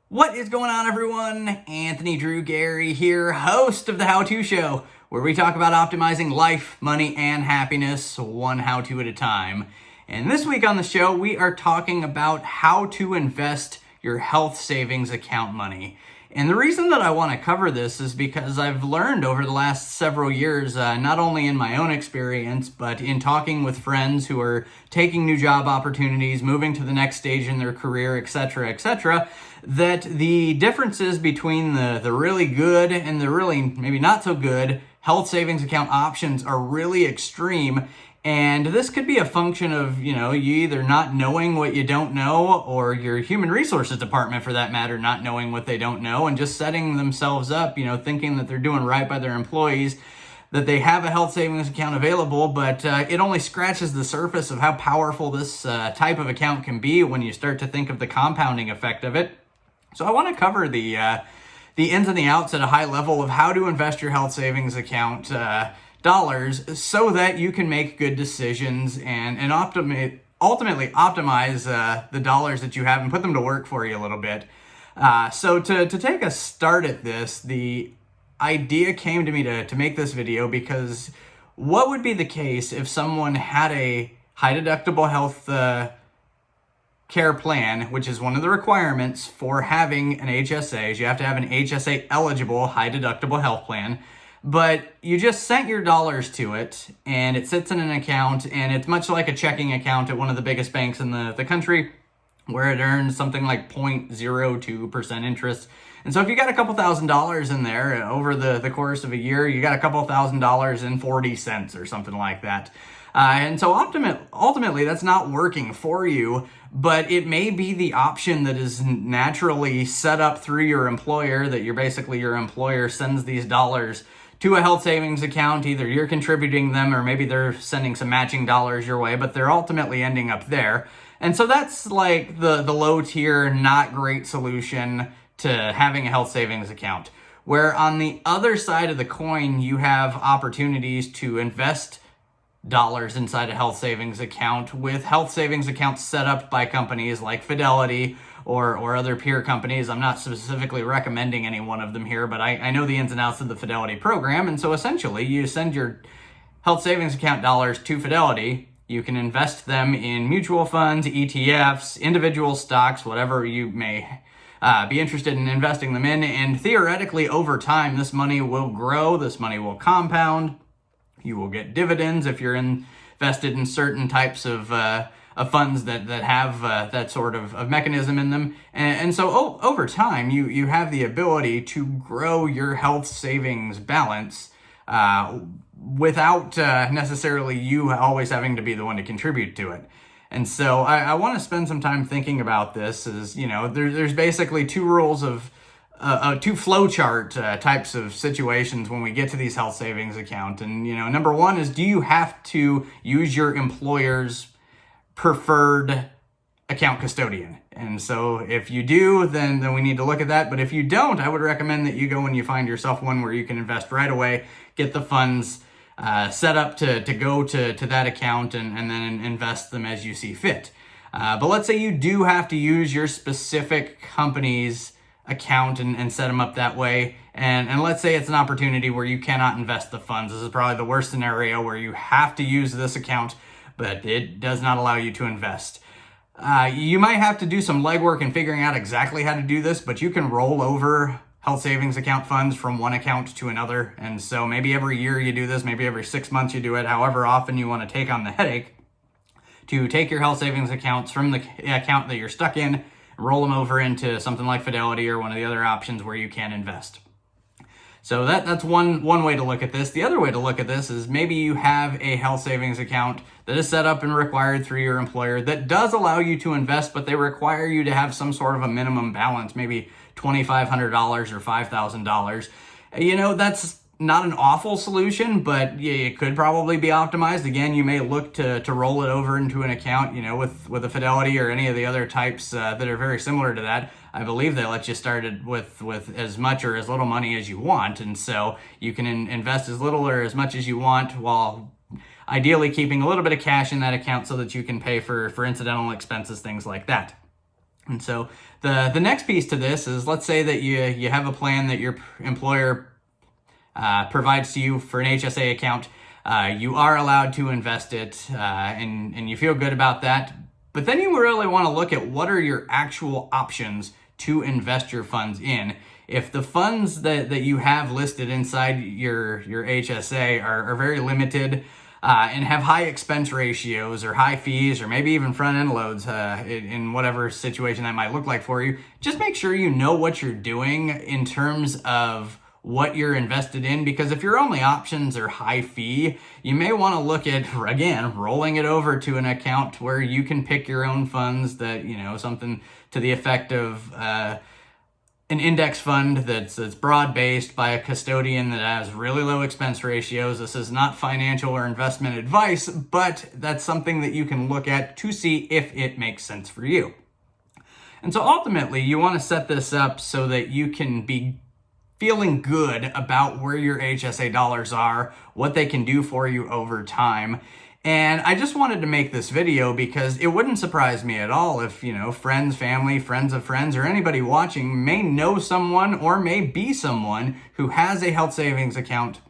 What is going on, everyone? Anthony Drew Gary here, host of the How To Show, where we talk about optimizing life, money, and happiness one how-to at a time. And this week on the show, we are talking about how to invest your health savings account money. And the reason that I want to cover this is because I've learned over the last several years, not only in my own experience, but in talking with friends who are taking new job opportunities, moving to the next stage in their career, etc., that the differences between the really good and the really maybe not so good health savings account options are really extreme. And this could be a function of, you either not knowing what you don't know, or your human resources department, for that matter, not knowing what they don't know and just setting themselves up, thinking that they're doing right by their employees, that they have a health savings account available, but it only scratches the surface of how powerful this type of account can be when you start to think of the compounding effect of it. So I want to cover the ins and the outs at a high level of how to invest your health savings account dollars so that you can make good decisions and ultimately optimize the dollars that you have and put them to work for you a little bit. So to take a start at this, the idea came to me to make this video because what would be the case if someone had a high deductible health care plan, which is one of the requirements for having an HSA, is you have to have an HSA eligible high deductible health plan, but you just sent your dollars to it and it sits in an account, and it's much like a checking account at one of the biggest banks in the country, where it earns something like 0.02% interest. And so if you got a couple $1,000s in there over the course of a year, you got a couple $1,000s and 40 cents or something like that. And so ultimately, that's not working for you, but it may be the option that is naturally set up through your employer, that your employer sends these dollars to a health savings account. Either you're contributing them or maybe they're sending some matching dollars your way, but they're ultimately ending up there. And so that's like the low tier, not great solution to having a health savings account. Where on the other side of the coin, you have opportunities to invest dollars inside a health savings account with health savings accounts set up by companies like Fidelity or other peer companies. I'm not specifically recommending any one of them here, but I know the ins and outs of the Fidelity program. And so essentially, you send your health savings account dollars to Fidelity. You can invest them in mutual funds, ETFs, individual stocks, whatever you may be interested in investing them in. And theoretically, over time, this money will grow, this money will compound. You will get dividends if you're invested in certain types of funds that have that sort of mechanism in them. And so over time, you have the ability to grow your health savings balance without necessarily you always having to be the one to contribute to it. And so I want to spend some time thinking about this. There's basically two rules of two flowchart types of situations when we get to these health savings account. And, number one is, do you have to use your employer's preferred account custodian? And so if you do, then we need to look at that. But if you don't, I would recommend that you go and you find yourself one where you can invest right away, get the funds set up to go to that account and then invest them as you see fit. But let's say you do have to use your specific company's account and set them up that way. And let's say it's an opportunity where you cannot invest the funds. This is probably the worst scenario, where you have to use this account, but it does not allow you to invest. You might have to do some legwork in figuring out exactly how to do this, but you can roll over health savings account funds from one account to another. And so maybe every year you do this, maybe every 6 months you do it, however often you want to take on the headache to take your health savings accounts from the account that you're stuck in, roll them over into something like Fidelity or one of the other options where you can invest. So that's one way to look at this. The other way to look at this is maybe you have a health savings account that is set up and required through your employer that does allow you to invest, but they require you to have some sort of a minimum balance, maybe $2,500 or $5,000. That's not an awful solution, but it could probably be optimized. Again, you may look to roll it over into an account, with a Fidelity or any of the other types that are very similar to that. I believe they let you start it with as much or as little money as you want. And so you can invest as little or as much as you want, while ideally keeping a little bit of cash in that account so that you can pay for incidental expenses, things like that. And so the next piece to this is, let's say that you have a plan that your employer provides to you for an HSA account. You are allowed to invest it, and you feel good about that. But then you really want to look at what are your actual options to invest your funds in. If the funds that you have listed inside your HSA are very limited and have high expense ratios or high fees or maybe even front end loads in whatever situation that might look like for you, just make sure you know what you're doing in terms of what you're invested in, because if your only options are high fee, you may want to look at, again, rolling it over to an account where you can pick your own funds that, something to the effect of an index fund that's broad-based by a custodian that has really low expense ratios. This is not financial or investment advice, but that's something that you can look at to see if it makes sense for you. And so ultimately, you want to set this up so that you can be feeling good about where your HSA dollars are, what they can do for you over time. And I just wanted to make this video because it wouldn't surprise me at all if, friends, family, friends of friends, or anybody watching may know someone or may be someone who has a health savings account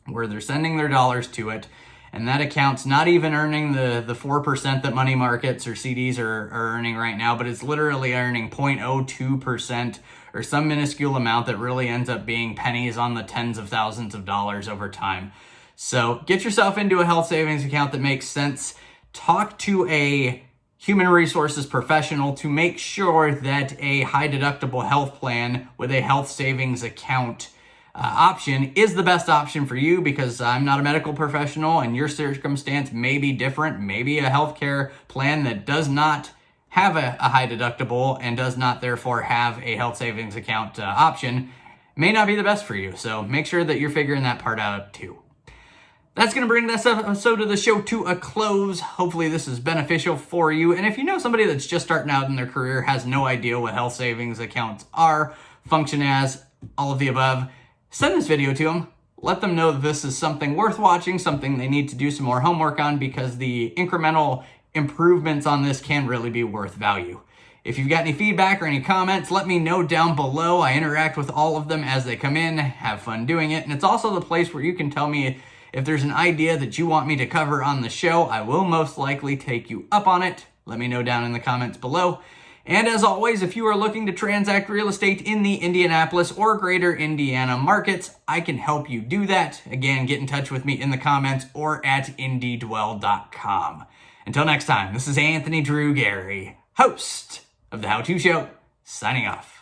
where they're sending their dollars to it, and that account's not even earning the 4% that money markets or CDs are earning right now, but it's literally earning 0.02% or some minuscule amount that really ends up being pennies on the tens of thousands of dollars over time. So get yourself into a health savings account that makes sense. Talk to a human resources professional to make sure that a high deductible health plan with a health savings account option is the best option for you, because I'm not a medical professional and your circumstance may be different. Maybe a healthcare plan that does not have a high deductible and does not therefore have a health savings account option may not be the best for you. So make sure that you're figuring that part out too. That's going to bring this episode of the show to a close. Hopefully this is beneficial for you. And if you know somebody that's just starting out in their career, has no idea what health savings accounts are, function as, all of the above, send this video to them. Let them know that this is something worth watching, something they need to do some more homework on, because the incremental improvements on this can really be worth value. If you've got any feedback or any comments, let me know down below. I interact with all of them as they come in, have fun doing it. And it's also the place where you can tell me if there's an idea that you want me to cover on the show. I will most likely take you up on it. Let me know down in the comments below. And as always, if you are looking to transact real estate in the Indianapolis or greater Indiana markets, I can help you do that. Again, get in touch with me in the comments or at IndyDwell.com. Until next time, this is Anthony Drew Gary, host of The How To Show, signing off.